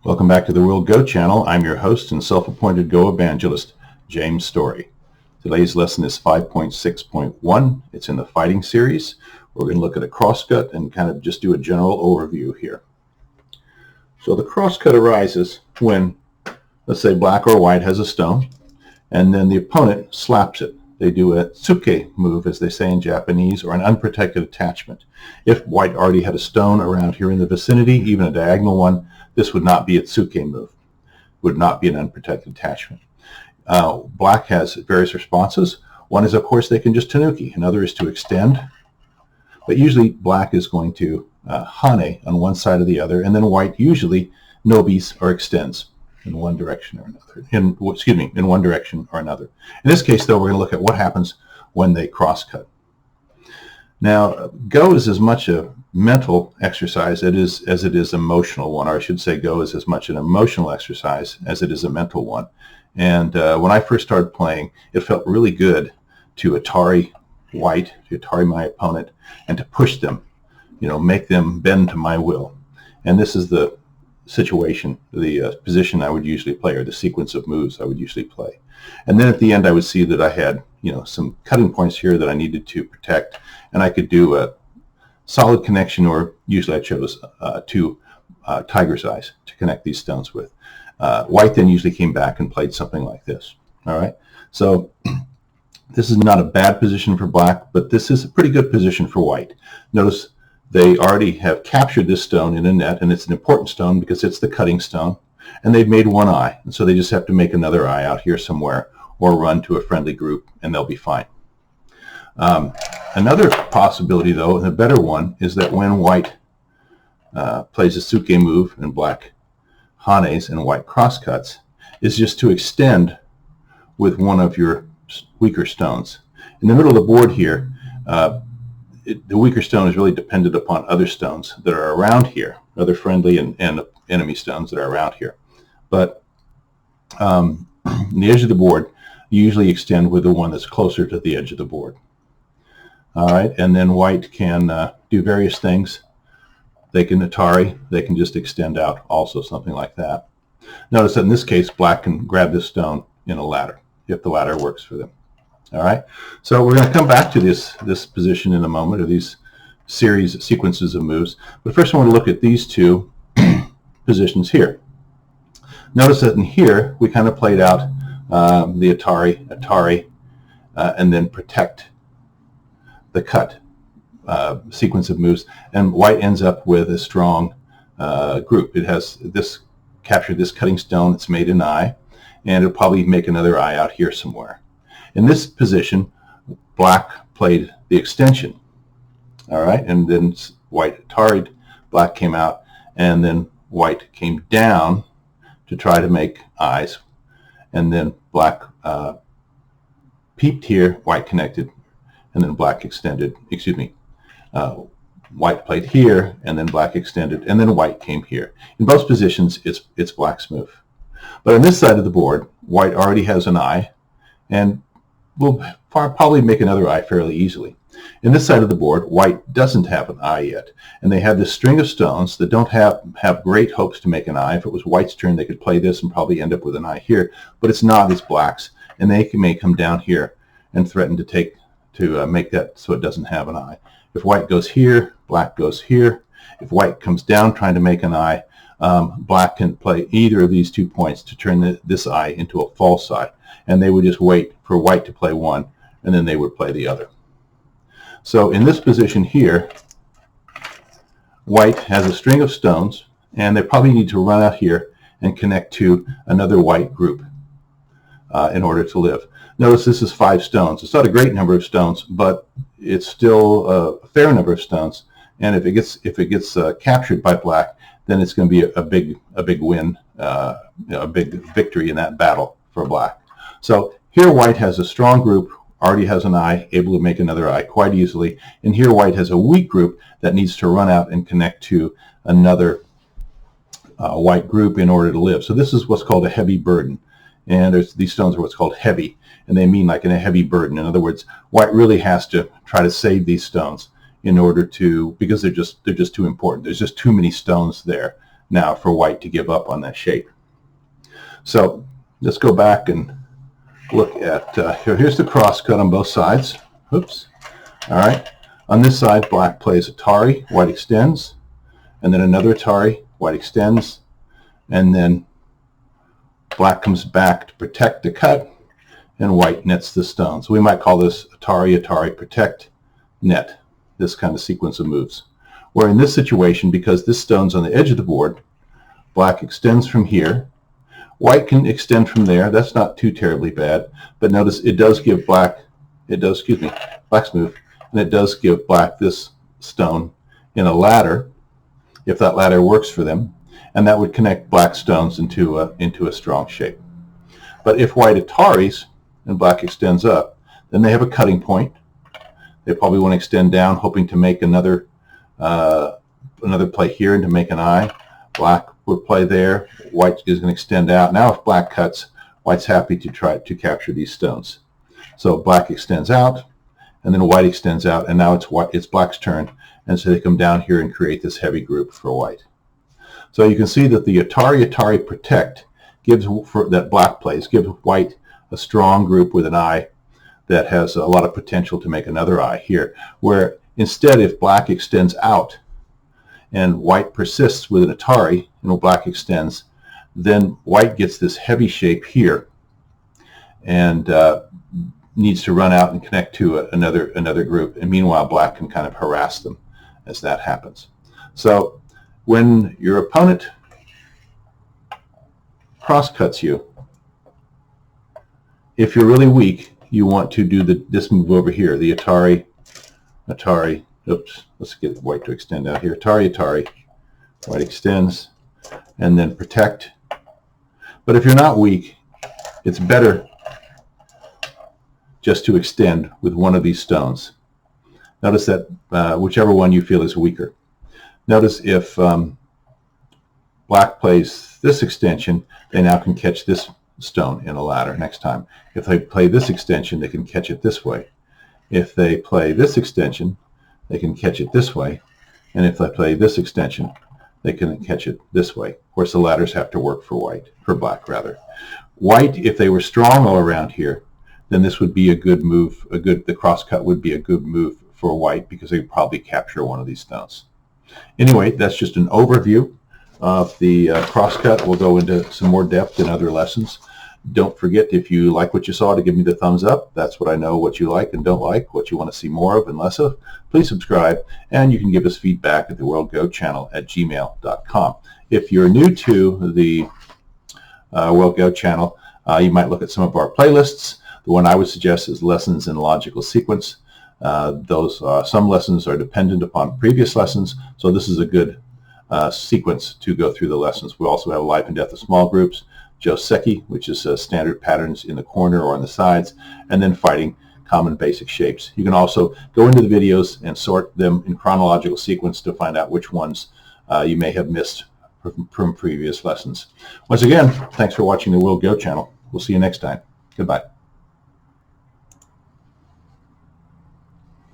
Welcome back to the World Go channel. I'm your host and self-appointed Go evangelist, James Story. Today's lesson is 5.6.1. It's in the fighting series. We're going to look at a crosscut and kind of just do a general overview here. So the crosscut arises when, let's say, black or white has a stone, and then the opponent slaps it. They do a tsuke move, as they say in Japanese, or an unprotected attachment. If white already had a stone around here in the vicinity, even a diagonal one, this would not be a tsuke move. Would not be an unprotected attachment. Black has various responses. One is, of course, they can just tanuki. Another is to extend. But usually black is going to hane on one side or the other, and then white usually nobis or extends in one direction or another. In one direction or another. In this case, though, we're going to look at what happens when they crosscut. Now, Go is as much a mental exercise as it is emotional one, or I should say Go is as much an emotional exercise as it is a mental one. And when I first started playing, it felt really good to Atari white, to Atari my opponent, and to push them, make them bend to my will. And this is the situation, the position I would usually play, or the sequence of moves I would usually play. And then at the end I would see that I had some cutting points here that I needed to protect, and I could do a solid connection, or usually I chose two tiger's eyes to connect these stones with. White then usually came back and played something like this. All right, so this is not a bad position for black, but this is a pretty good position for white. Notice they already have captured this stone in a net, and it's an important stone because it's the cutting stone, and they've made one eye, and so they just have to make another eye out here somewhere or run to a friendly group, and they'll be fine. Another possibility, though, and a better one, is that when white plays a tsuke move and black hanes and white crosscuts, is just to extend with one of your weaker stones. In the middle of the board here, the weaker stone is really dependent upon other stones that are around here, other friendly and enemy stones that are around here. But on the edge of the board, you usually extend with the one that's closer to the edge of the board. All right, and then white can do various things. They can Atari, they can just extend out also, something like that. Notice that in this case, black can grab this stone in a ladder, if the ladder works for them. All right, so we're going to come back to this position in a moment, or these sequences of moves. But first I want to look at these two positions here. Notice that in here, we kind of played out the Atari, and then protect the cut sequence of moves, and white ends up with a strong group. It has captured this cutting stone, it's made an eye, and it'll probably make another eye out here somewhere. In this position, black played the extension, all right, and then white Atari'd, black came out, and then white came down to try to make eyes, and then black peeped here, white connected, and then black extended, white played here, and then black extended, and then white came here. In both positions, it's black's move. But on this side of the board, white already has an eye, and will probably make another eye fairly easily. In this side of the board, white doesn't have an eye yet, and they have this string of stones that don't have great hopes to make an eye. If it was white's turn, they could play this and probably end up with an eye here, but it's not, it's black's, and they may come down here and threaten to make that so it doesn't have an eye. If white goes here, black goes here. If white comes down trying to make an eye, black can play either of these 2 points to turn this eye into a false eye, and they would just wait for white to play one, and then they would play the other. So in this position here, white has a string of stones, and they probably need to run out here and connect to another white group in order to live. Notice this is 5 stones. It's not a great number of stones, but it's still a fair number of stones. And if it gets captured by black, then it's going to be a big win, a big victory in that battle for black. So here white has a strong group, already has an eye, able to make another eye quite easily. And here white has a weak group that needs to run out and connect to another white group in order to live. So this is what's called a heavy burden. And these stones are what's called heavy, and they mean like in a heavy burden. In other words, white really has to try to save these stones in order to, because they're just too important. There's just too many stones there now for white to give up on that shape. So let's go back and look at, here's the cross cut on both sides. Oops. All right. On this side, black plays Atari, white extends, and then another Atari, white extends, and then black comes back to protect the cut, and white nets the stone. So we might call this Atari, Atari, protect, net, this kind of sequence of moves. Where in this situation, because this stone's on the edge of the board, black extends from here. White can extend from there. That's not too terribly bad. But notice it does give black, black's move, and it does give black this stone in a ladder, if that ladder works for them, and that would connect black stones into a strong shape. But if white Ataris and black extends up, then they have a cutting point. They probably want to extend down, hoping to make another play here and to make an eye. Black would play there. White is going to extend out. Now if black cuts, white's happy to try to capture these stones. So black extends out, and then white extends out, and now it's black's turn. And so they come down here and create this heavy group for white. So you can see that the Atari protect that black plays gives white a strong group with an eye that has a lot of potential to make another eye here. Where instead, if black extends out and white persists with an Atari, black extends, then white gets this heavy shape here and needs to run out and connect to another group. And meanwhile, black can kind of harass them as that happens. So when your opponent cross-cuts you, if you're really weak, you want to do this move over here, the Atari, oops, let's get white to extend out here. Atari, white extends, and then protect. But if you're not weak, it's better just to extend with one of these stones. Notice that whichever one you feel is weaker. Notice if black plays this extension, they now can catch this stone in a ladder next time. If they play this extension, they can catch it this way. If they play this extension, they can catch it this way. And if they play this extension, they can catch it this way. Of course, the ladders have to work for black rather. White, if they were strong all around here, then this would be a good move. The crosscut would be a good move for white because they would probably capture one of these stones. Anyway, that's just an overview of the crosscut. We'll go into some more depth in other lessons. Don't forget, if you like what you saw, to give me the thumbs up. That's what I know what you like and don't like, what you want to see more of and less of. Please subscribe, and you can give us feedback at the WorldGo channel at gmail.com. If you're new to the WorldGo channel, you might look at some of our playlists. The one I would suggest is Lessons in Logical Sequence. Some lessons are dependent upon previous lessons, so this is a good sequence to go through the lessons. We also have Life and Death of Small Groups, Joseki, which is standard patterns in the corner or on the sides, and then Fighting Common Basic Shapes. You can also go into the videos and sort them in chronological sequence to find out which ones you may have missed from previous lessons. Once again, thanks for watching the WorldGo channel. We'll see you next time. Goodbye.